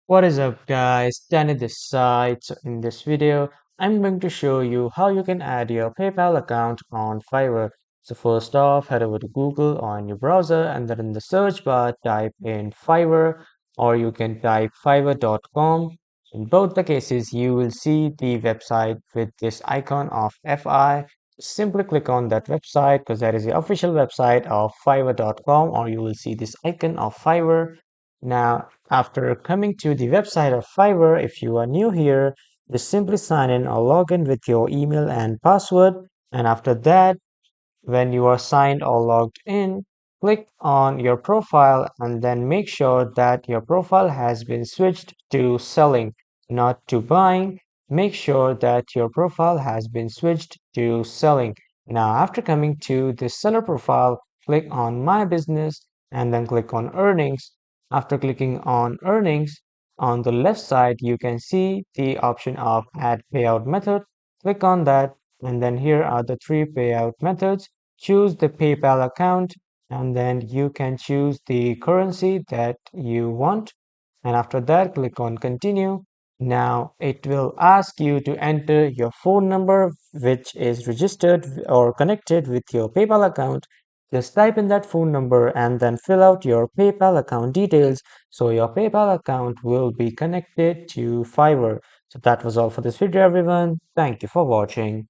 What is up guys, Danny this side. So in this video, I'm going to show you how you can add your PayPal account on Fiverr. So first off, head over to Google on your browser and then in the search bar, type in Fiverr or you can type fiverr.com. In both the cases, you will see the website with this icon of FI. Simply click on that website because that is the official website of fiverr.com, or you will see this icon of Fiverr. Now, after coming to the website of Fiverr, if you are new here, just simply sign in or log in with your email and password. And after that, when you are signed or logged in, click on your profile and then make sure that your profile has been switched to selling, not to buying. Make sure that your profile has been switched to selling. Now, after coming to the seller profile, click on My Business and then click on Earnings. After clicking on Earnings, on the left side, you can see the option of Add Payout Method. Click on that, and then here are the three payout methods. Choose the PayPal account and then you can choose the currency that you want. And after that, click on continue. Now it will ask you to enter your phone number, which is registered or connected with your PayPal account. Just type in that phone number and then fill out your PayPal account details. So your PayPal account will be connected to Fiverr. So that was all for this video, everyone. Thank you for watching.